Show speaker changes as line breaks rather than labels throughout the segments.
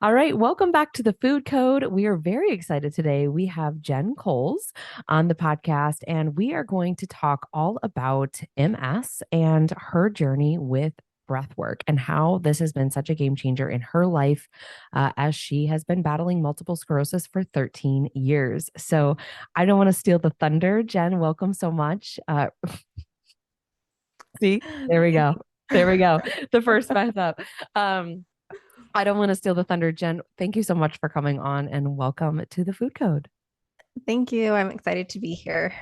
All right, welcome back to the Food Code. We are very excited today. We have Jen Coles on the podcast, and we are going to talk all about MS and her journey with breathwork and how this has been such a game changer in her life as she has been battling multiple sclerosis for 13 years. So I don't want to steal the thunder. Jen, welcome so much. See, there we go. There we go. The first mess up. Um, I don't want to steal the thunder, Jen. Thank you so much for coming on and welcome to the Food Code.
Thank you. I'm excited to be here.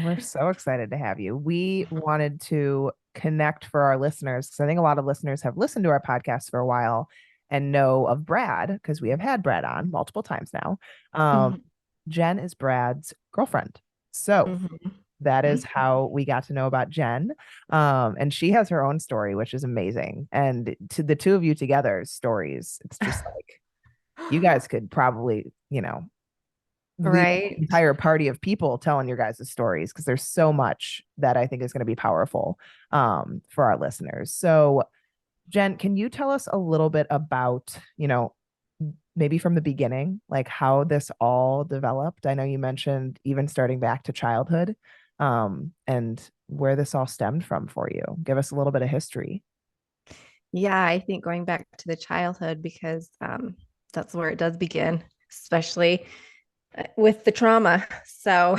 We're so excited to have you. We wanted to connect for our listeners because I think a lot of listeners have listened to our podcast for a while and know of Brad because we have had Brad on multiple times now. Um,
Mhm.
Jen is Brad's girlfriend. So
Mhm.
that is how we got to know about Jen. And she has her own story, which is amazing. And to the two of you together, stories, it's just like you guys could probably, lead an
Right.
entire party of people telling your guys' stories because there's so much that I think is going to be powerful for our listeners. So, Jen, can you tell us a little bit about, maybe from the beginning, like how this all developed? I know you mentioned even starting back to childhood and where this all stemmed from for you. Give us a little bit of history.
Yeah, I think going back to the childhood because that's where it does begin, especially with the trauma. So,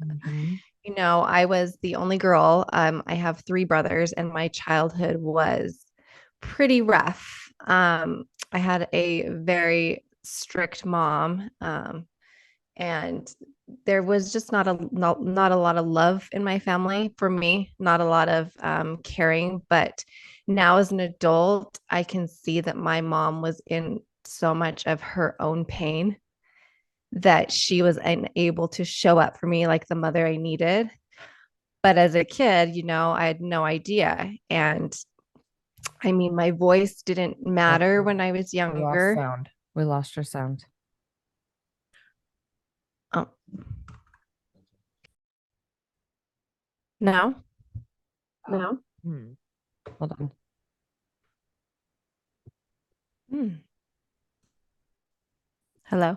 Mhm.
I was the only girl. I have three brothers, and my childhood was pretty rough. I had a very strict mom. And there was just not a lot of love in my family for me, not a lot of caring. But now as an adult, I can see that my mom was in so much of her own pain that she was unable to show up for me like the mother I needed. But as a kid, I had no idea. And I mean, my voice didn't
Oh,
matter when I was
we lost
younger.
sound.
We lost your sound.
Oh, no, no.
Hmm.
Hold on.
Hmm. Hello.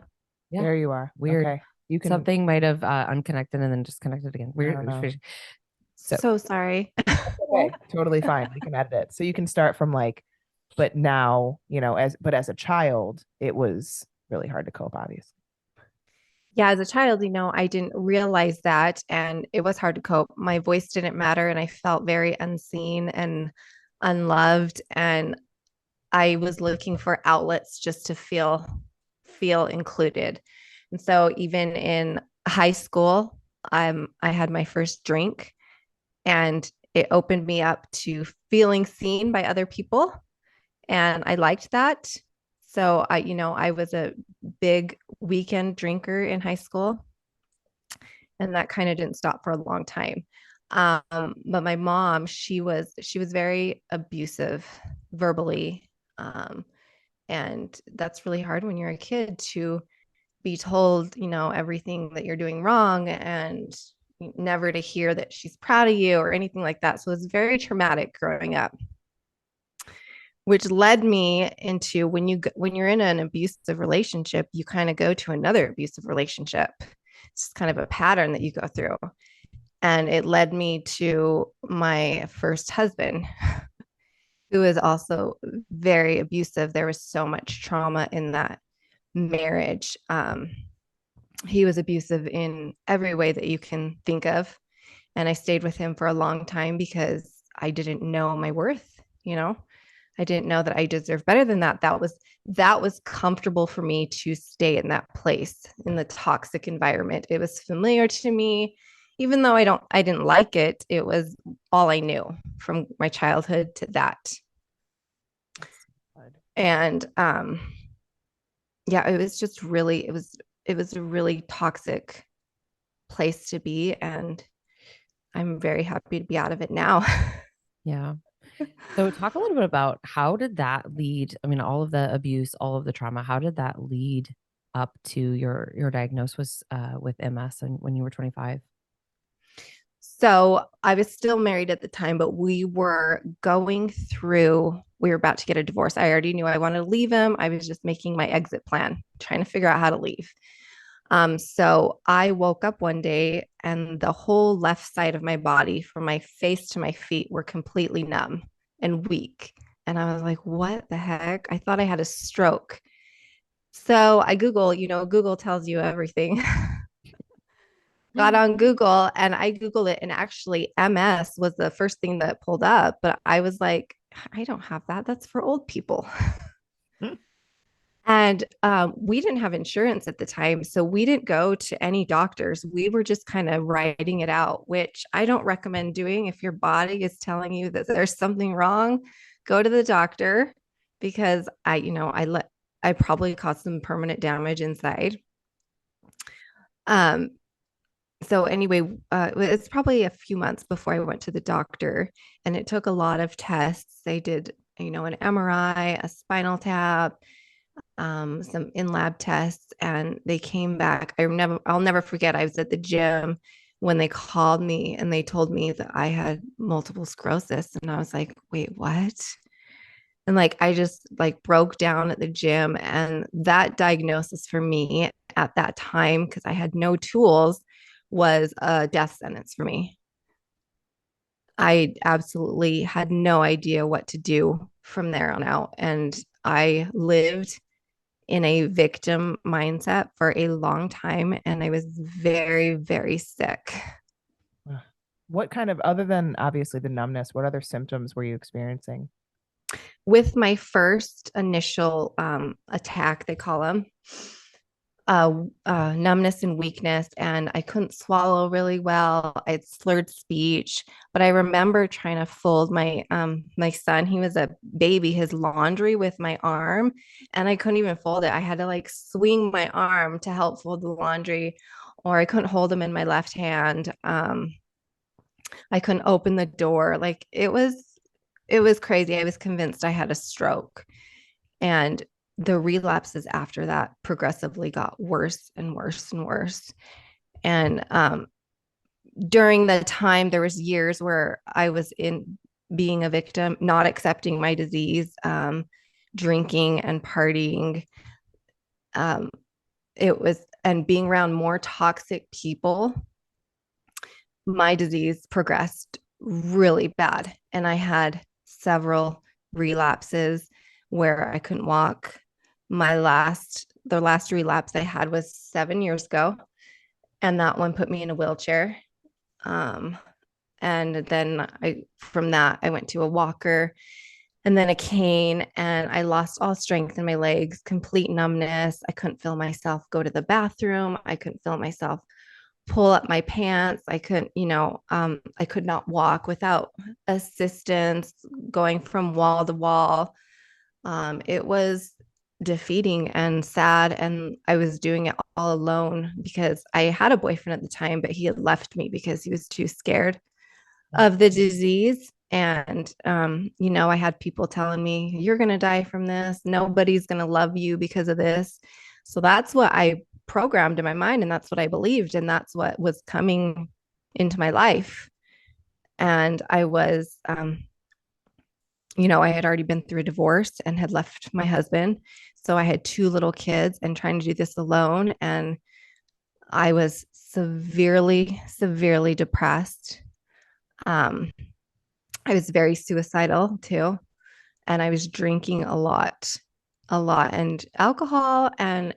Yeah,
There you are.
weird.
Okay. You can,
Something might have unconnected and then just connected again.
I
Weird.
don't know.
So,
So sorry.
Okay, totally fine. We can edit it. So you can start from like, but now, as a child, it was really hard to cope, obviously.
Yeah, as a child, I didn't realize that. And it was hard to cope. My voice didn't matter. And I felt very unseen and unloved. And I was looking for outlets just to feel included. And so even in high school, I had my first drink and it opened me up to feeling seen by other people. And I liked that. So I was a big weekend drinker in high school, and that kind of didn't stop for a long time. But my mom, she was very abusive verbally, and that's really hard when you're a kid to be told, everything that you're doing wrong and never to hear that she's proud of you or anything like that. So it's very traumatic growing up, which led me into when you're in an abusive relationship, you kind of go to another abusive relationship. It's kind of a pattern that you go through. And it led me to my first husband, who is also very abusive. There was so much trauma in that marriage. He was abusive in every way that you can think of. And I stayed with him for a long time because I didn't know my worth, you know? I didn't know that I deserved better than that. That was comfortable for me to stay in that place in the toxic environment. It was familiar to me, even though I didn't like it. It was all I knew from my childhood to that. And yeah, it was just really it was a really toxic place to be, and I'm very happy to be out of it now.
yeah. So talk a little bit about how did that lead? I mean, all of the abuse, all of the trauma, how did that lead up to your diagnosis with MS and when you were 25?
So I was still married at the time, but we were about to get a divorce. I already knew I wanted to leave him. I was just making my exit plan, trying to figure out how to leave. So I woke up one day and the whole left side of my body, from my face to my feet, were completely numb and weak. And I was like, what the heck? I thought I had a stroke. So I Google, Google tells you everything. Got on Google and I Googled it, and actually MS was the first thing that pulled up. But I was like, I don't have that. That's for old people. And we didn't have insurance at the time. So we didn't go to any doctors. We were just kind of writing it out, which I don't recommend doing. If your body is telling you that there's something wrong, go to the doctor, because I probably caused some permanent damage inside. Um, so anyway, it's probably a few months before I went to the doctor, and it took a lot of tests. They did, an MRI, a spinal tap, some in-lab tests, and they came back. I'll never forget. I was at the gym when they called me and they told me that I had multiple sclerosis, and I was like, wait, what? And like, I just like broke down at the gym, and that diagnosis for me at that time, because I had no tools, was a death sentence for me. I absolutely had no idea what to do from there on out. And I lived in a victim mindset for a long time, and I was very, very sick.
What kind of, other than obviously the numbness, what other symptoms were you experiencing?
With my first initial attack, they call them, numbness and weakness, and I couldn't swallow really well. I had slurred speech, but I remember trying to fold my son. He was a baby, his laundry with my arm, and I couldn't even fold it. I had to like swing my arm to help fold the laundry, or I couldn't hold him in my left hand. I couldn't open the door. Like it was crazy. I was convinced I had a stroke, and the relapses after that progressively got worse and worse and worse. And during the time, there was years where I was in being a victim, not accepting my disease, drinking and partying. Um, and being around more toxic people, my disease progressed really bad. And I had several relapses where I couldn't walk. The last relapse I had was 7 years ago, and that one put me in a wheelchair. Um, and then from that, I went to a walker and then a cane, and I lost all strength in my legs, complete numbness. I couldn't feel myself go to the bathroom. I couldn't feel myself pull up my pants. I couldn't, I could not walk without assistance going from wall to wall. It was defeating and sad. And I was doing it all alone because I had a boyfriend at the time, but he had left me because he was too scared of the disease. And, I had people telling me, you're going to die from this. Nobody's going to love you because of this. So that's what I programmed in my mind. And that's what I believed. And that's what was coming into my life. And I was, I had already been through a divorce and had left my husband. So I had two little kids and trying to do this alone. And I was severely, severely depressed. I was very suicidal too. And I was drinking a lot. And alcohol and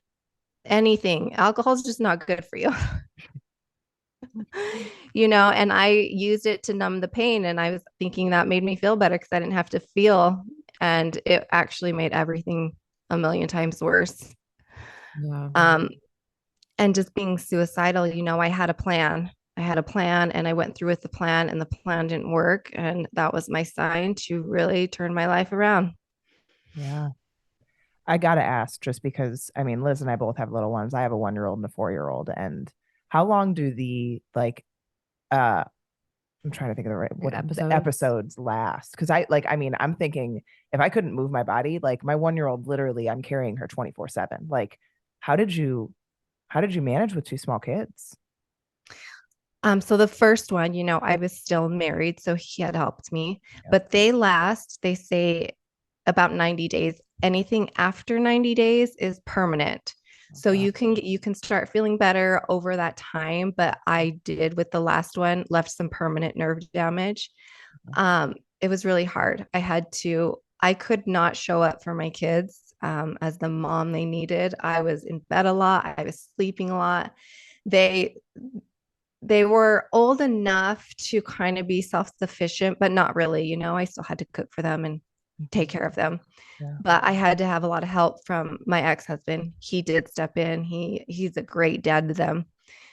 anything. Alcohol is just not good for you. And I used it to numb the pain. And I was thinking that made me feel better because I didn't have to feel. And it actually made everything a million times worse.
Yeah.
And just being suicidal, I had a plan. And I went through with the plan, and the plan didn't work. And that was my sign to really turn my life around.
Yeah. I gotta ask, just because I mean, Liz and I both have little ones. I have a 1-year-old and a 4-year-old. And how long do the I'm trying to think of the right what the episodes last? Because I'm thinking, if I couldn't move my body, like my 1-year-old, literally I'm carrying her 24/7. Like, how did you manage with two small kids?
So the first one, I was still married, so he had helped me,
Yeah.
but they say about 90 days. Anything after 90 days is permanent. So
Okay.
you can start feeling better over that time, but I did with the last one, left some permanent nerve damage. It was really hard. I could not show up for my kids as the mom they needed. I was in bed a lot. I was sleeping a lot. They they were old enough to kind of be self-sufficient, but not really. I still had to cook for them and take care of them.
Yeah.
But I had to have a lot of help from my ex-husband. He did step in. He's a great dad to them.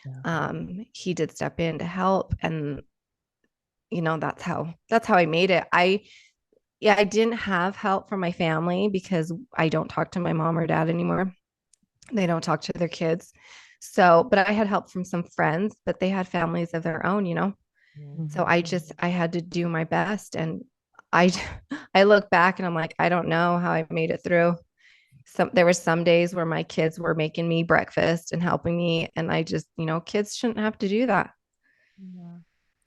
Yeah.
He did step in to help, and that's how I made it. I didn't have help from my family because I don't talk to my mom or dad anymore. They don't talk to their kids. So, but I had help from some friends, but they had families of their own. So
Mhm.
I had to do my best. And I, I look back and I'm like, I don't know how I made it through. There were some days where my kids were making me breakfast and helping me. And I just, kids shouldn't have to do that.
Yeah.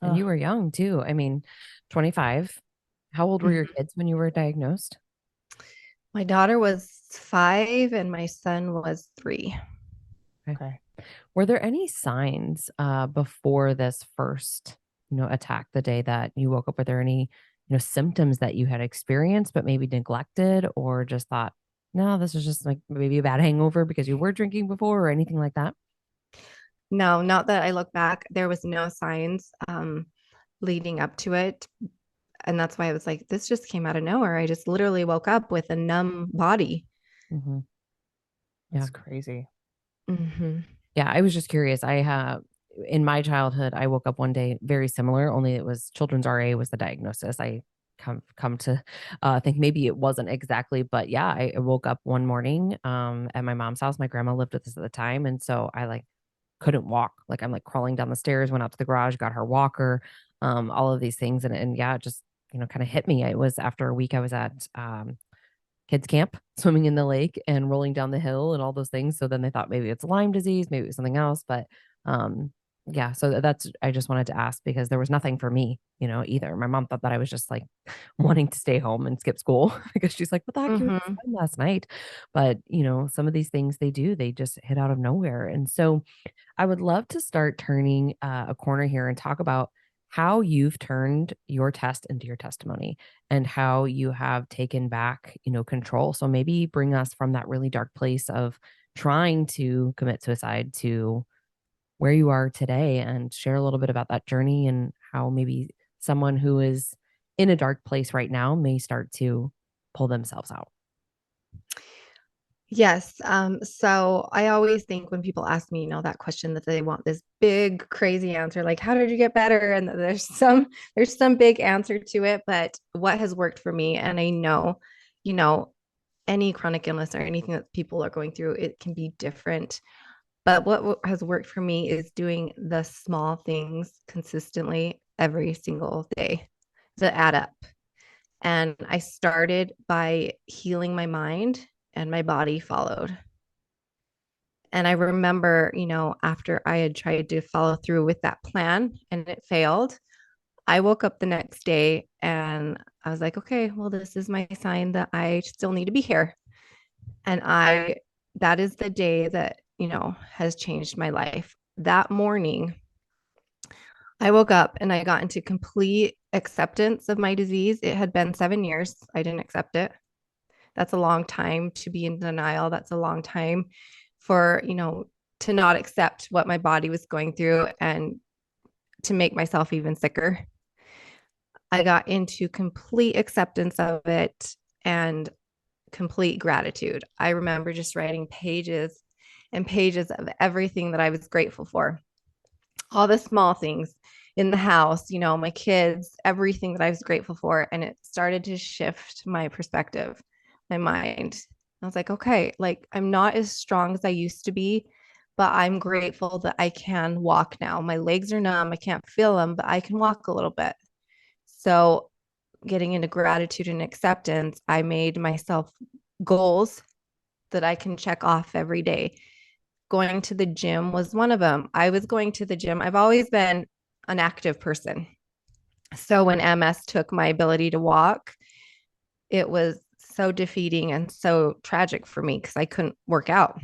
And you
Ugh.
were young too. I mean, 25. How old were your
Mhm.
kids when you were diagnosed?
My daughter was 5 and my son was 3.
Okay.
Okay.
Were there any signs before this first, attack the day that you woke up? Were there any, symptoms that you had experienced but maybe neglected or just thought, no, this is just like maybe a bad hangover because you were drinking before or anything like that?
No, not that I look back. There was no signs leading up to it. And that's why I was like, this just came out of nowhere. I just literally woke up with a numb body.
Hmm. Yeah.
That's crazy.
Hmm.
Yeah. I was just curious. I have, in my childhood, I woke up one day very similar, only it was children's RA was the diagnosis. I come to think maybe it wasn't exactly, but yeah, I woke up one morning at my mom's house. My grandma lived with us at the time. And so I like couldn't walk. Like I'm like crawling down the stairs, went out to the garage, got her walker, all of these things. And yeah, it just, kind of hit me. It was after a week I was at kids camp, swimming in the lake and rolling down the hill and all those things. So then they thought maybe it's Lyme disease, maybe it was something else. But yeah, so that's I just wanted to ask because there was nothing for me, either. My mom thought that I was just like wanting to stay home and skip school because she's like, what the heck, you were just
Hmm.
fine last night. But some of these things they just hit out of nowhere. And so I would love to start turning a corner here and talk about how you've turned your test into your testimony and how you have taken back, control. So maybe bring us from that really dark place of trying to commit suicide to where you are today and share a little bit about that journey and how maybe someone who is in a dark place right now may start to pull themselves out.
Yes. So I always think when people ask me, that question that they want this big, crazy answer, like, how did you get better? And there's some big answer to it, but what has worked for me, and I know, you know, any chronic illness or anything that people are going through, it can be different. But what has worked for me is doing the small things consistently every single day that add up. And I started by healing my mind, and my body followed. And I remember, after I had tried to follow through with that plan and it failed, I woke up the next day and I was like, okay, well, this is my sign that I still need to be here. And that is the day that, has changed my life. That morning, I woke up and I got into complete acceptance of my disease. It had been 7 years. I didn't accept it. That's a long time to be in denial. That's a long time for, to not accept what my body was going through and to make myself even sicker. I got into complete acceptance of it and complete gratitude. I remember just writing pages and pages of everything that I was grateful for, all the small things in the house, my kids, everything that I was grateful for. And it started to shift my perspective, my mind. I was like, okay, like I'm not as strong as I used to be, but I'm grateful that I can walk now. My legs are numb. I can't feel them, but I can walk a little bit. So, getting into gratitude and acceptance, I made myself goals that I can check off every day. going to the gym was one of them. I was going to the gym. I've always been an active person. So when MS took my ability to walk, it was so defeating and so tragic for me because I couldn't work out.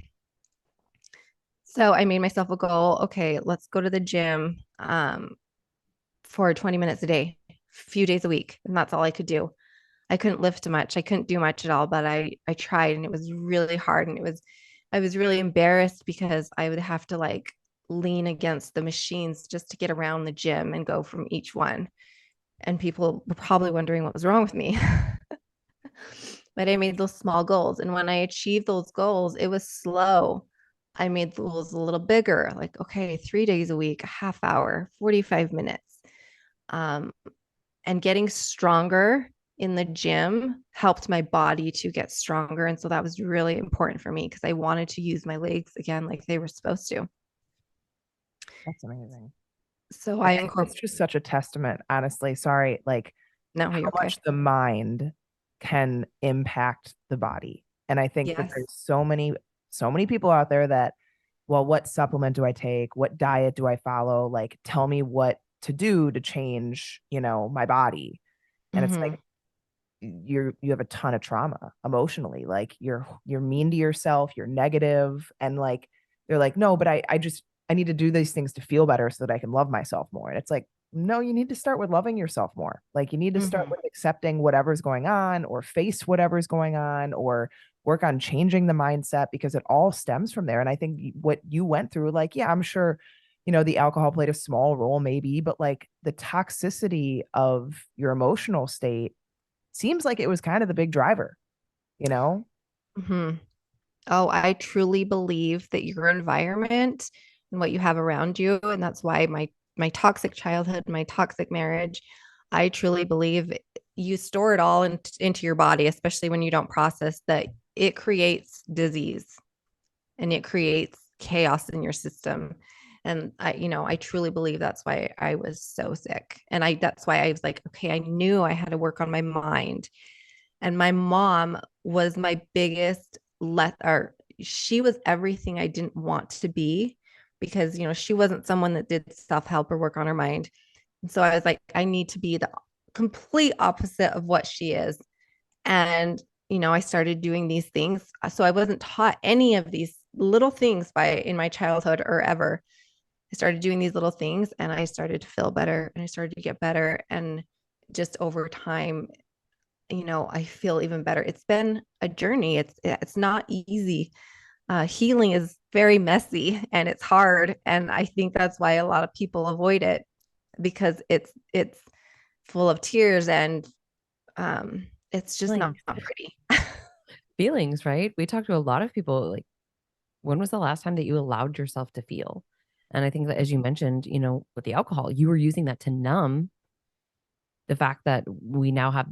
So I made myself a goal. Okay, let's go to the gym for 20 minutes a day, a few days a week. And that's all I could do. I couldn't lift much. I couldn't do much at all, but I tried and it was really hard. And I was really embarrassed because I would have to like lean against the machines just to get around the gym and go from each one. And people were probably wondering what was wrong with me. But I made those small goals. And when I achieved those goals, it was slow. I made the goals a little bigger, like, okay, 3 days a week, a half hour, 45 minutes. Um, and getting stronger in the gym helped my body to get stronger. And so that was really important for me because I wanted to use my legs again like they were supposed to.
That's amazing.
So
I
I
think it's just such a testament, honestly. Sorry, like
no,
how
you're okay.
much the mind can impact the body. And I think that
Yes.
there's so many people out there that, well, what supplement do I take? What diet do I follow? Like, tell me what to do to change, my body. And it's like you have a ton of trauma emotionally. Like you're mean to yourself, you're negative, and like they're like, no, but I need to do these things to feel better so that I can love myself more. And it's like, no, you need to start with loving yourself more. Like you need to start with accepting whatever's going on or face whatever's going on or work on changing the mindset because it all stems from there. And I think what you went through, like, yeah, I'm sure, the alcohol played a small role maybe, but like the toxicity of your emotional state seems like it was kind of the big driver, you know?
Mm-hmm. Oh, I truly believe that your environment and what you have around you, and that's why my toxic childhood, my toxic marriage, I truly believe you store it all into your body, especially when you don't process that it creates disease and it creates chaos in your system. And I truly believe that's why I was so sick. And that's why I was like, okay, I knew I had to work on my mind. And my mom was my biggest or she was everything I didn't want to be because she wasn't someone that did self-help or work on her mind. And so I was like, I need to be the complete opposite of what she is. And I started doing these things. So I wasn't taught any of these little things in my childhood or ever. I started doing these little things and I started to feel better and I started to get better. And just over time, I feel even better. It's been a journey. It's not easy. Healing is very messy and it's hard. And I think that's why a lot of people avoid it because it's full of tears and it's just not pretty.
Feelings, right? We talked to a lot of people like, when was the last time that you allowed yourself to feel? And I think that as you mentioned, with the alcohol, you were using that to numb the fact that we now have,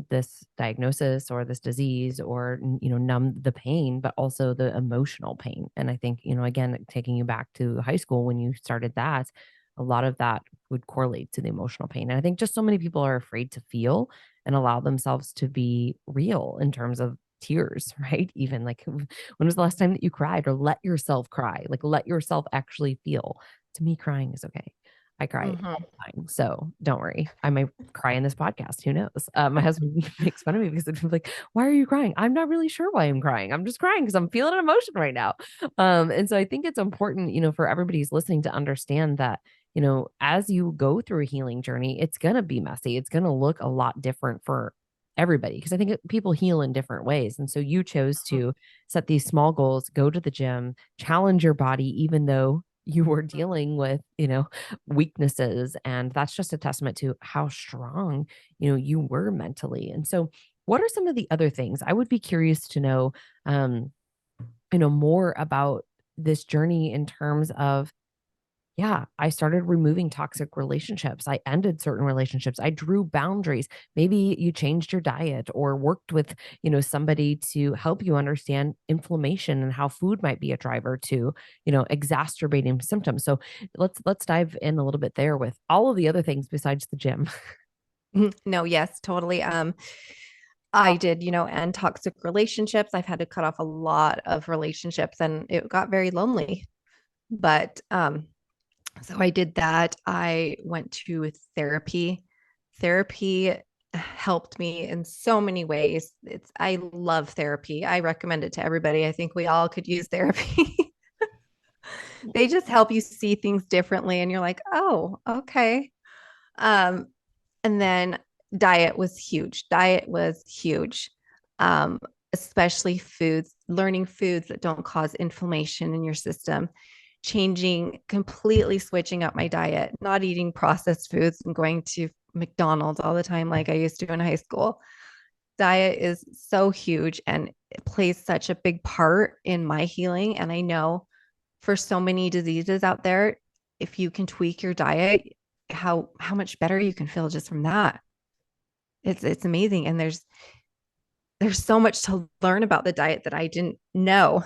this diagnosis or this disease or, numb the pain, but also the emotional pain. And I think, again, taking you back to high school when you started that, a lot of that would correlate to the emotional pain. And I think just so many people are afraid to feel and allow themselves to be real in terms of tears, right? Even like, when was the last time that you cried or let yourself cry? Like, let yourself actually feel. To me, crying is okay. I cry all the time. So don't worry. I might cry in this podcast. Who knows? My husband makes fun of me because he's like, why are you crying? I'm not really sure why I'm crying. I'm just crying because I'm feeling an emotion right now. And so I think it's important, for everybody who's listening to understand that, as you go through a healing journey, it's going to be messy. It's going to look a lot different for everybody because I think people heal in different ways. And so you chose to set these small goals, go to the gym, challenge your body, even though you were dealing with, weaknesses. And that's just a testament to how strong, you were mentally. And so what are some of the other things I would be curious to know, more about this journey in terms of, yeah, I started removing toxic relationships. I ended certain relationships. I drew boundaries. Maybe you changed your diet or worked with, somebody to help you understand inflammation and how food might be a driver to, exacerbating symptoms. So let's dive in a little bit there with all of the other things besides the gym.
No, yes, totally. I did, and toxic relationships. I've had to cut off a lot of relationships and it got very lonely. But so I did that. I went to therapy. Therapy helped me in so many ways. I love therapy. I recommend it to everybody. I think we all could use therapy. They just help you see things differently and you're like, "Oh, okay." Um and then diet was huge. Diet was huge. Um especially foods, learning foods that don't cause inflammation in your system, completely switching up my diet, not eating processed foods and going to McDonald's all the time like I used to in high school. Diet is so huge and it plays such a big part in my healing. And I know for so many diseases out there, if you can tweak your diet, how much better you can feel just from that. It's amazing. And there's so much to learn about the diet that I didn't know.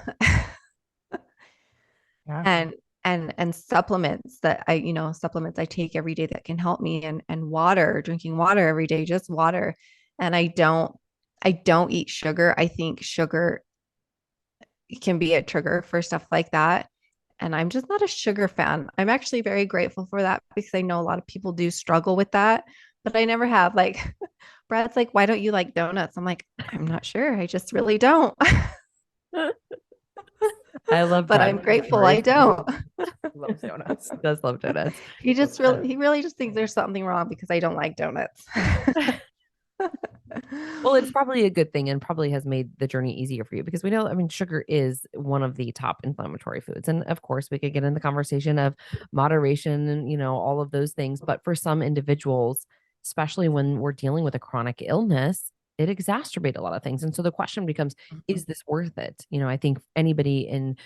Yeah.
And supplements that supplements I take every day that can help me, and water, drinking water every day, just water. And I don't eat sugar. I think sugar can be a trigger for stuff like that. And I'm just not a sugar fan. I'm actually very grateful for that because I know a lot of people do struggle with that, but I never have. Like Brad's like, why don't you like donuts? I'm like, I'm not sure. I just really don't.
I love
But
that.
I'm grateful I don't.
Loves donuts.
He does love donuts.
He really just thinks there's something wrong because I don't like donuts.
Well, it's probably a good thing and probably has made the journey easier for you because we know, I mean, sugar is one of the top inflammatory foods. And of course, we could get in the conversation of moderation and, all of those things. But for some individuals, especially when we're dealing with a chronic illness, it exacerbates a lot of things. And so the question becomes, is this worth it? I think anybody in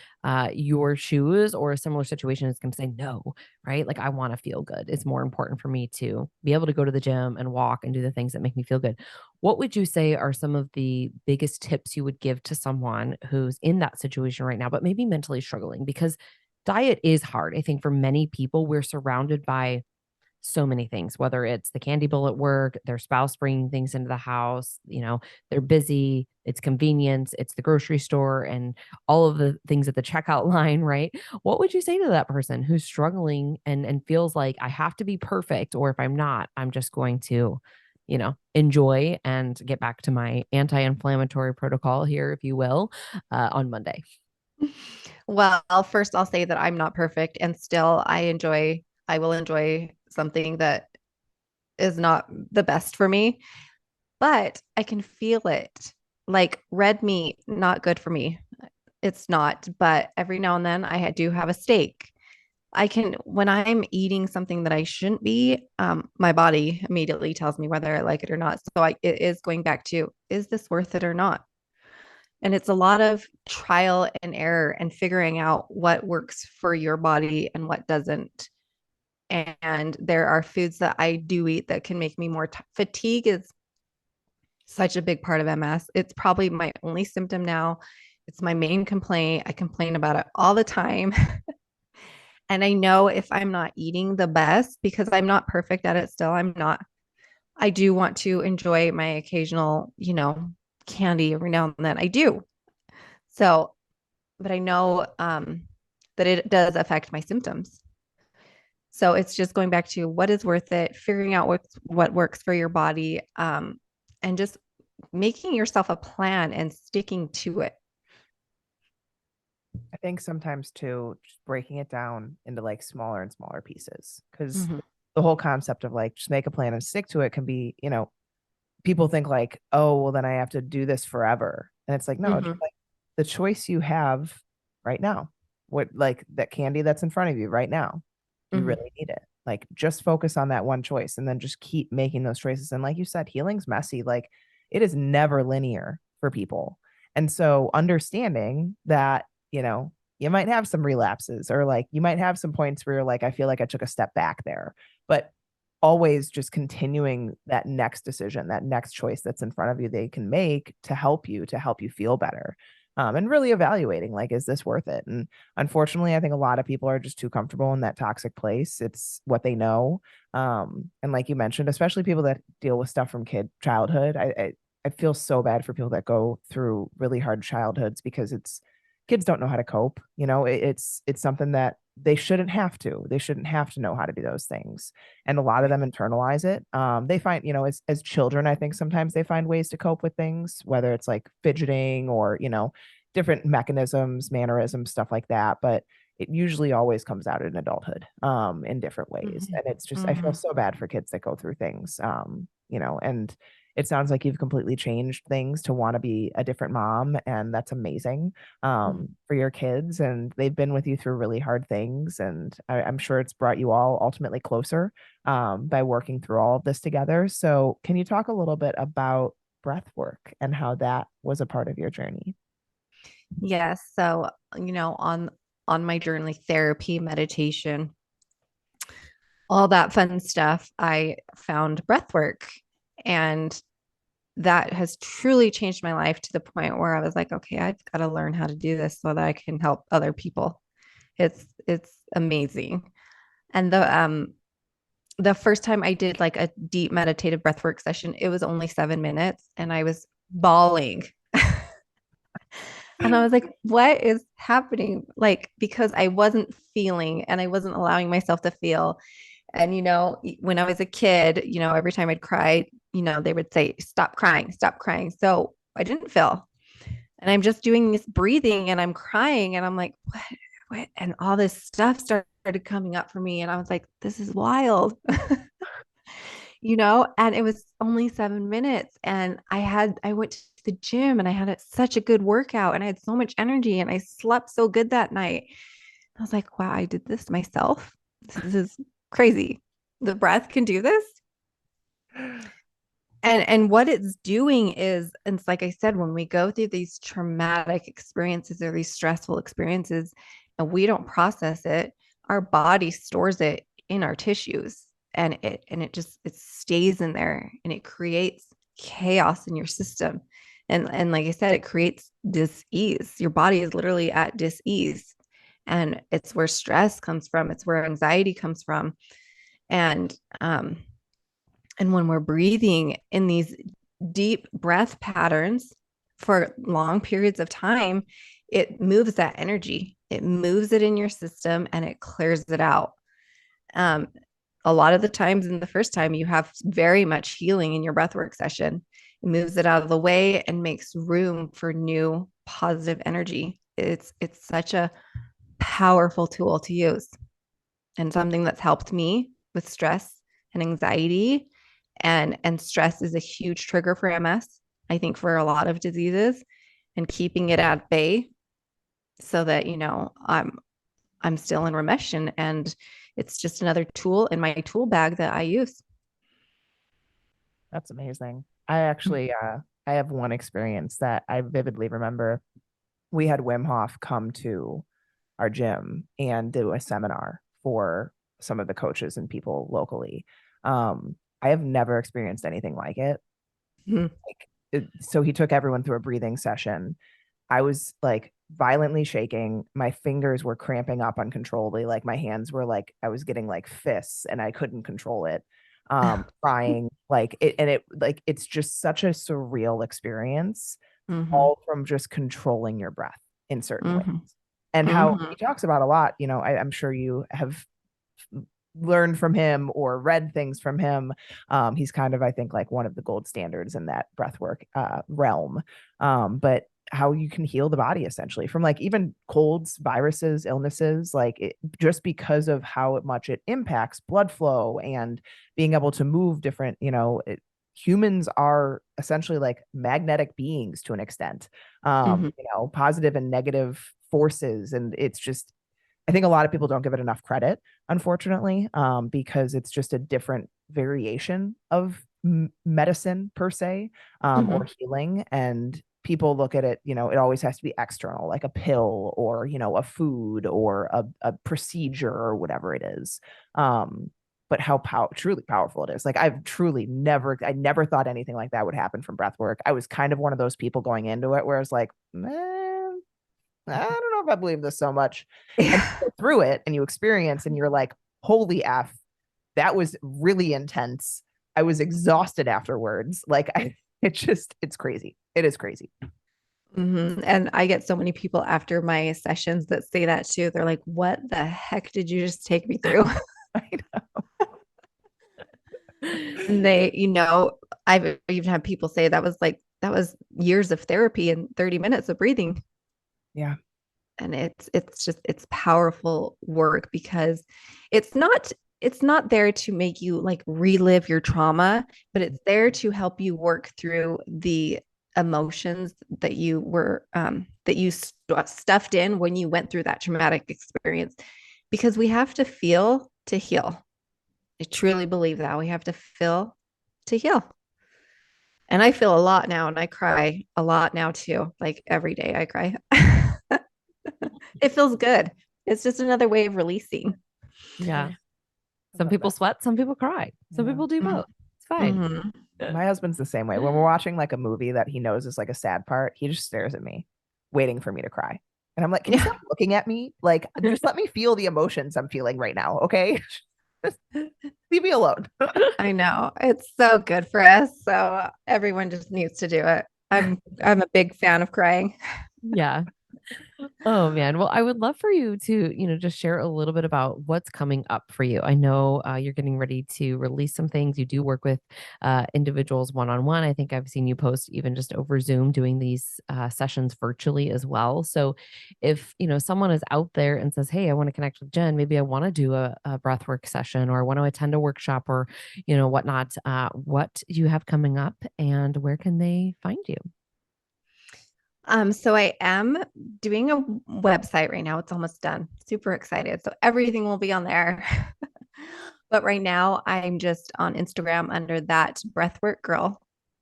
your shoes or a similar situation is going to say no, right? Like, I want to feel good. It's more important for me to be able to go to the gym and walk and do the things that make me feel good. What would you say are some of the biggest tips you would give to someone who's in that situation right now, but maybe mentally struggling? Because diet is hard. I think for many people, we're surrounded by so many things, whether it's the candy bowl at work, their spouse bringing things into the house, they're busy, it's convenience, it's the grocery store and all of the things at the checkout line, right? What would you say to that person who's struggling and feels like I have to be perfect, or if I'm not, I'm just going to, enjoy and get back to my anti-inflammatory protocol here, if you will, on Monday?
Well, first I'll say that I'm not perfect and still I will enjoy something that is not the best for me, but I can feel it. Like red meat, not good for me. It's not, but every now and then do have a steak. When I'm eating something that I shouldn't be, my body immediately tells me whether I like it or not. So it is going back to, is this worth it or not? And it's a lot of trial and error and figuring out what works for your body and what doesn't. And there are foods that I do eat that can make me more fatigue is such a big part of MS. It's probably my only symptom now. It's my main complaint. I complain about it all the time. And I know if I'm not eating the best, because I'm not perfect at it still, I do want to enjoy my occasional, candy every now and then. I do. So, but I know that it does affect my symptoms. So it's just going back to what is worth it, figuring out what works for your body, and just making yourself a plan and sticking to it.
I think sometimes too, just breaking it down into like smaller and smaller pieces, because the whole concept of like just make a plan and stick to it can be, people think like, oh, well, then I have to do this forever. And it's like, no, just like the choice you have right now, what like that candy that's in front of you right now, you really need it. Like just focus on that one choice and then just keep making those choices. And like you said, healing's messy. Like it is never linear for people. And so understanding that, you might have some relapses or like you might have some points where you're like, I feel like I took a step back there, but always just continuing that next decision, that next choice that's in front of you, they can make to help you feel better. And really evaluating like, is this worth it? And unfortunately, I think a lot of people are just too comfortable in that toxic place. It's what they know. And like you mentioned, especially people that deal with stuff from childhood, I feel so bad for people that go through really hard childhoods because kids don't know how to cope. It's something that they shouldn't have to. They shouldn't have to know how to do those things. And a lot of them internalize it. They find, as children, I think sometimes they find ways to cope with things, whether it's like fidgeting or, different mechanisms, mannerisms, stuff like that. But it usually always comes out in adulthood, in different ways.
Mhm.
And it's just, I feel so bad for kids that go through things, and it sounds like you've completely changed things to want to be a different mom. And that's amazing, for your kids. And they've been with you through really hard things. And I'm sure it's brought you all ultimately closer, by working through all of this together. So can you talk a little bit about breath work and how that was a part of your journey?
Yes. So, on my journey, therapy, meditation, all that fun stuff, I found breath work. And that has truly changed my life to the point where I was like, okay, I've got to learn how to do this so that I can help other people. It's amazing. And the first time I did like a deep meditative breathwork session, it was only 7 minutes and I was bawling. And I was like, what is happening? Like, because I wasn't feeling and I wasn't allowing myself to feel. And, when I was a kid, every time I'd cry, they would say, stop crying, stop crying. So I didn't feel. And I'm just doing this breathing and I'm crying. And I'm like, what? And all this stuff started coming up for me. And I was like, this is wild. And it was only 7 minutes. And I went to the gym and I had such a good workout and I had so much energy and I slept so good that night. I was like, wow, I did this myself. This is crazy. The breath can do this. And what it's doing is, and it's like I said, when we go through these traumatic experiences or these stressful experiences and we don't process it, our body stores it in our tissues and it stays in there and it creates chaos in your system. And like I said, it creates dis-ease. Your body is literally at dis-ease. And it's where stress comes from, it's where anxiety comes from. And and when we're breathing in these deep breath patterns for long periods of time, it moves that energy, it moves it in your system and it clears it out. Um, a lot of the times in the first time, you have very much healing in your breathwork session. It moves it out of the way and makes room for new positive energy. It's such a powerful tool to use and something that's helped me with stress and anxiety, and stress is a huge trigger for MS, I think, for a lot of diseases, and keeping it at bay so that I'm still in remission, and it's just another tool in my tool bag that I use.
That's amazing. I actually, I have one experience that I vividly remember. We had Wim Hof come to our gym and do a seminar for some of the coaches and people locally. I have never experienced anything like it.
Mhm.
So he took everyone through a breathing session. I was like violently shaking. My fingers were cramping up uncontrollably. Like my hands were like, I was getting like fists and I couldn't control it. Crying like it, and it like, it's just such a surreal experience,
Mhm.
all from just controlling your breath in certain ways.
Mhm.
And how
Mhm.
he talks about a lot, I'm sure you have learned from him or read things from him. He's kind of, I think, like one of the gold standards in that breathwork realm. But how you can heal the body essentially from like even colds, viruses, illnesses, like just because of how much it impacts blood flow and being able to move different, humans are essentially like magnetic beings to an extent,
Mhm.
positive and negative forces. And it's just, I think a lot of people don't give it enough credit, unfortunately, because it's just a different variation of medicine per se, or
Mhm.
healing. And people look at it, it always has to be external, like a pill or, a food or a procedure or whatever it is. But how truly powerful it is. Like I never thought anything like that would happen from breath work. I was kind of one of those people going into it where I was like, man, I don't know if I believe this so much. And
Yeah.
you go through it and you experience and you're like, holy F, that was really intense. I was exhausted afterwards. Like It's crazy. It is crazy.
And I get so many people after my sessions that say that too. They're like, what the heck did you just take me through?
I
And they, I've even had people say that was years of therapy and 30 minutes of breathing.
Yeah.
And it's powerful work because it's not there to make you like relive your trauma, but it's there to help you work through the emotions that you stuffed in when you went through that traumatic experience, because we have to feel to heal. I truly believe that we have to feel to heal. And I feel a lot now, and I cry a lot now too. Like every day I cry. It feels good. It's just another way of releasing.
Yeah. Some people sweat, some people cry. Some people do both. It's fine.
Mm-hmm.
My husband's the same way. When we're watching like a movie that he knows is like a sad part, he just stares at me, waiting for me to cry. And I'm like, can you stop looking at me? Like, just let me feel the emotions I'm feeling right now, okay? Leave me alone.
I know. It's so good for us. So everyone just needs to do it. I'm a big fan of crying.
Yeah. Oh man. Well, I would love for you to, just share a little bit about what's coming up for you. I know you're getting ready to release some things. You do work with individuals one-on-one. I think I've seen you post even just over Zoom doing these sessions virtually as well. So if, someone is out there and says, hey, I want to connect with Jen, maybe I want to do a breathwork session or I want to attend a workshop or, whatnot. What do you have coming up and where can they find you?
So I am doing a website right now. It's almost done. Super excited. So everything will be on there. But right now I'm just on Instagram under that Breathwork Girl.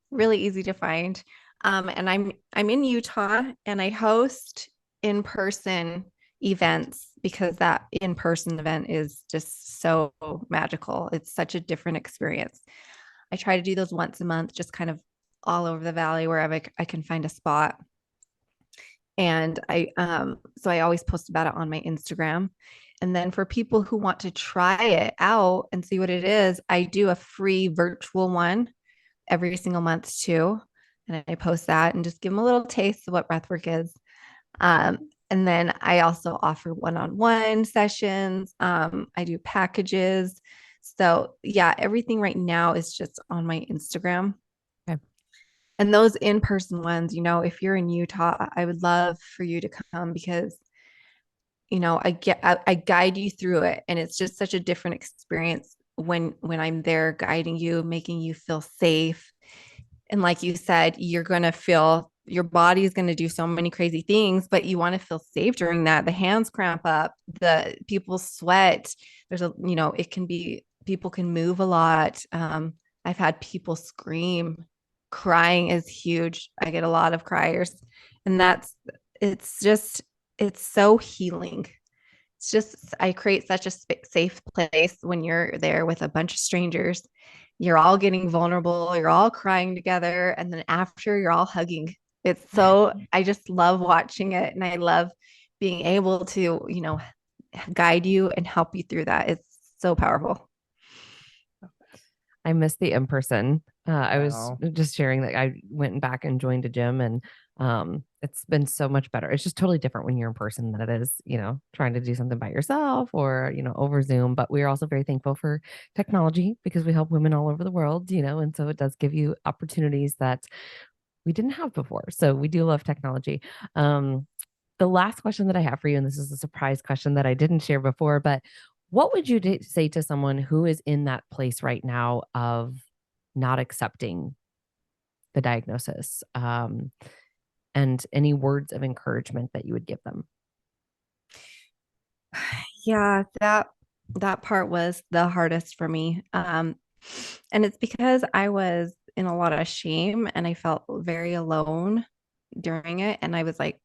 Really easy to find. And I'm in Utah and I host in-person events because that in-person event is just so magical. It's such a different experience. I try to do those once a month, just kind of all over the valley wherever I can find a spot. And so I always post about it on my Instagram. And then for people who want to try it out and see what it is, I do a free virtual one every single month too. And I post that and just give them a little taste of what breathwork is. And then I also offer one-on-one sessions. I do packages. So yeah, everything right now is just on my Instagram.
Okay.
And those in-person ones, if you're in Utah, I would love for you to come because, I guide you through it. And it's just such a different experience when I'm there guiding you, making you feel safe. And like you said, you're going to feel your body is going to do so many crazy things, but you want to feel safe during that. The hands cramp up, the people sweat. It can be, people can move a lot. I've had people scream. Crying is huge. I get a lot of criers, and it's so healing. It's just, I create such a safe place when you're there with a bunch of strangers. You're all getting vulnerable, you're all crying together, and then after you're all hugging. I just love watching it. And I love being able to, guide you and help you through that. It's so powerful.
I miss the in-person. I was
Wow.
just sharing that I went back and joined a gym and it's been so much better. It's just totally different when you're in person than it is, trying to do something by yourself or, over Zoom. But we are also very thankful for technology because we help women all over the world, and so it does give you opportunities that we didn't have before. So we do love technology. The last question that I have for you, and this is a surprise question that I didn't share before, but what would you say to someone who is in that place right now of not accepting the diagnosis? And any words of encouragement that you would give them?
Yeah, that part was the hardest for me. And it's because I was in a lot of shame and I felt very alone during it. And I was like,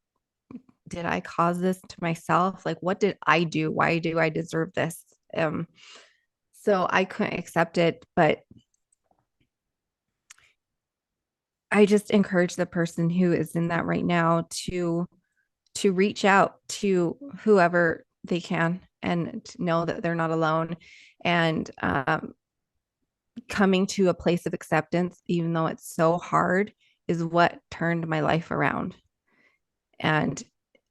did I cause this to myself? Like, what did I do? Why do I deserve this? So I couldn't accept it, but I just encourage the person who is in that right now to reach out to whoever they can and know that they're not alone. And coming to a place of acceptance, even though it's so hard, is what turned my life around. And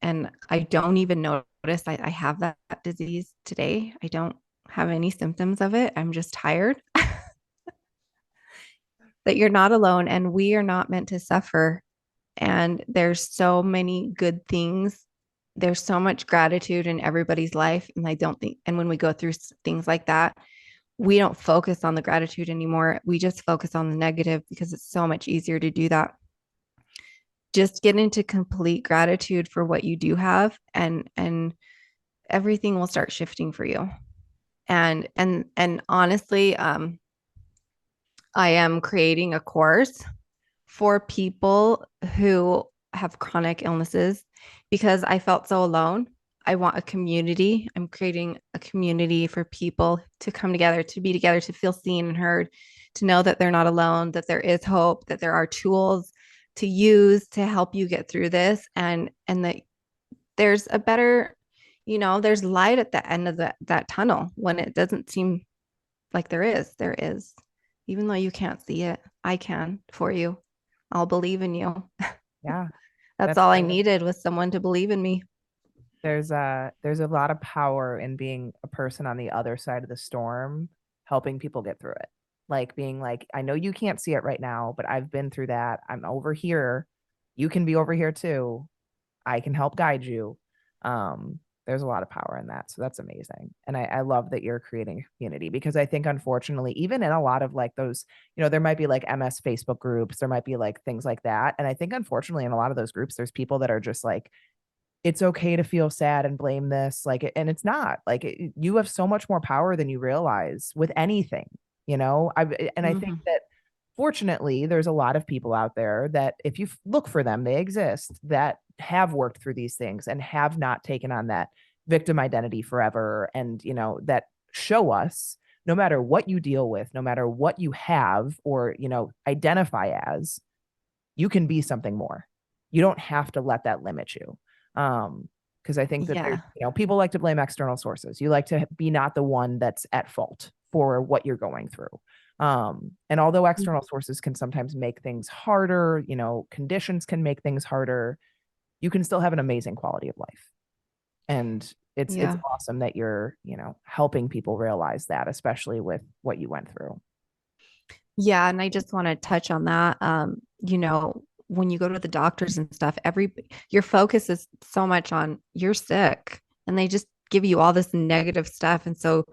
I don't even notice I have that disease today. I don't have any symptoms of it. I'm just tired. That you're not alone, and we are not meant to suffer. And there's so many good things. There's so much gratitude in everybody's life. And I don't think, and when we go through things like that, we don't focus on the gratitude anymore. We just focus on the negative because it's so much easier to do that. Just get into complete gratitude for what you do have, and everything will start shifting for you. And honestly, I am creating a course for people who have chronic illnesses because I felt so alone. I want a community. I'm creating a community for people to come together, to be together, to feel seen and heard, to know that they're not alone, that there is hope, that there are tools to use to help you get through this, and that there's a better, there's light at the end of that tunnel when it doesn't seem like there is. Even though you can't see it, I can for you. I'll believe in you.
Yeah.
That's all I needed was someone to believe in me.
There's a lot of power in being a person on the other side of the storm, helping people get through it. Like being like, I know you can't see it right now, but I've been through that. I'm over here. You can be over here too. I can help guide you. There's a lot of power in that. So that's amazing. And I love that you're creating a community, because I think unfortunately, even in a lot of like those, there might be like MS Facebook groups, there might be like things like that. And I think unfortunately in a lot of those groups, there's people that are just like, it's okay to feel sad and blame this. Like, and it's not like you have so much more power than you realize with anything, I think that fortunately, there's a lot of people out there that if you look for them, they exist, that have worked through these things and have not taken on that victim identity forever. And, that show us no matter what you deal with, no matter what you have or, identify as, you can be something more. You don't have to let that limit you. Because I think that there's, people like to blame external sources. You like to be not the one that's at fault for what you're going through. And although external sources can sometimes make things harder, conditions can make things harder, you can still have an amazing quality of life. And it's awesome that you're, helping people realize that, especially with what you went through.
Yeah. And I just want to touch on that. When you go to the doctors and stuff, your focus is so much on you're sick, and they just give you all this negative stuff. And so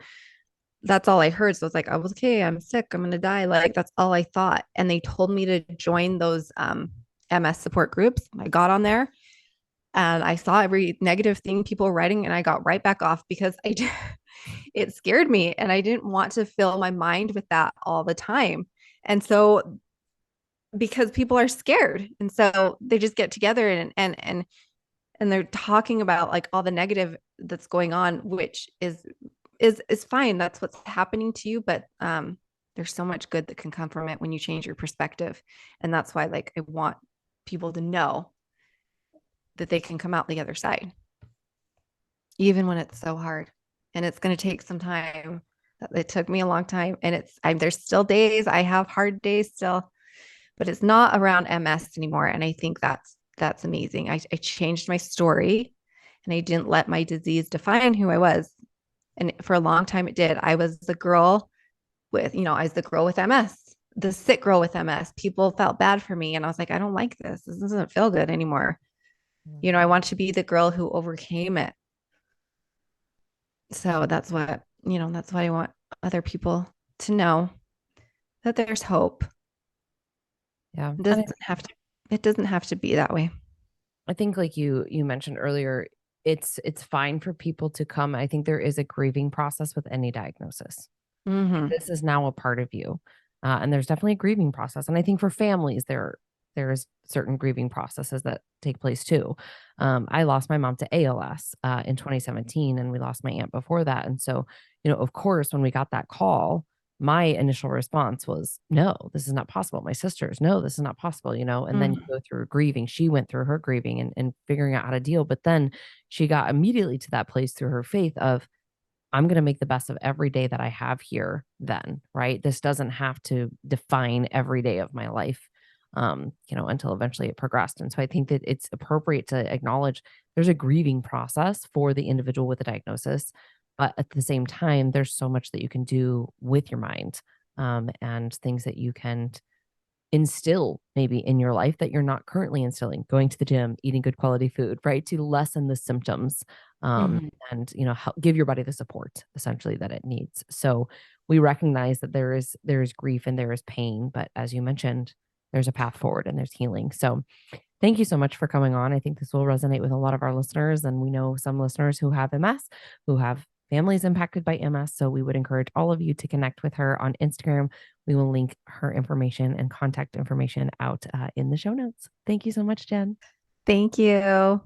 that's all I heard. So it's like, I was okay, I'm sick, I'm going to die. Like, that's all I thought. And they told me to join those MS support groups. I got on there and I saw every negative thing people were writing, and I got right back off because it scared me, and I didn't want to fill my mind with that all the time. And so because people are scared, and so they just get together and they're talking about like all the negative that's going on, which is fine. That's what's happening to you, but there's so much good that can come from it when you change your perspective. And that's why like I want people to know that they can come out the other side, even when it's so hard. And it's going to take some time. It took me a long time, and there's still days I have hard days still, but it's not around MS anymore. And I think that's amazing. I changed my story, and I didn't let my disease define who I was. And for a long time it did. I was the girl with, I was the girl with MS, the sick girl with MS. People felt bad for me. And I was like, I don't like this. This doesn't feel good anymore. I want to be the girl who overcame it. So that's what I want other people to know, that there's hope.
Yeah.
It doesn't have to be that way.
I think like you mentioned earlier, it's fine for people to come. I think there is a grieving process with any diagnosis.
Mm-hmm.
This is now a part of you. And there's definitely a grieving process. And I think for families, there's certain grieving processes that take place too. I lost my mom to ALS in 2017, and we lost my aunt before that. And so, of course, when we got that call, my initial response was, no, this is not possible. My sisters, no, this is not possible, and then you go through grieving. She went through her grieving and figuring out how to deal. But then she got immediately to that place through her faith of, I'm going to make the best of every day that I have here then, right? This doesn't have to define every day of my life, until eventually it progressed. And so I think that it's appropriate to acknowledge there's a grieving process for the individual with a diagnosis. But at the same time, there's so much that you can do with your mind, and things that you can instill maybe in your life that you're not currently instilling, going to the gym, eating good quality food, right? To lessen the symptoms, and, help give your body the support essentially that it needs. So we recognize that there is grief and there is pain, but as you mentioned, there's a path forward and there's healing. So thank you so much for coming on. I think this will resonate with a lot of our listeners. And we know some listeners who have MS, who have families impacted by MS. So we would encourage all of you to connect with her on Instagram. We will link her information and contact information out in the show notes. Thank you so much, Jen.
Thank you.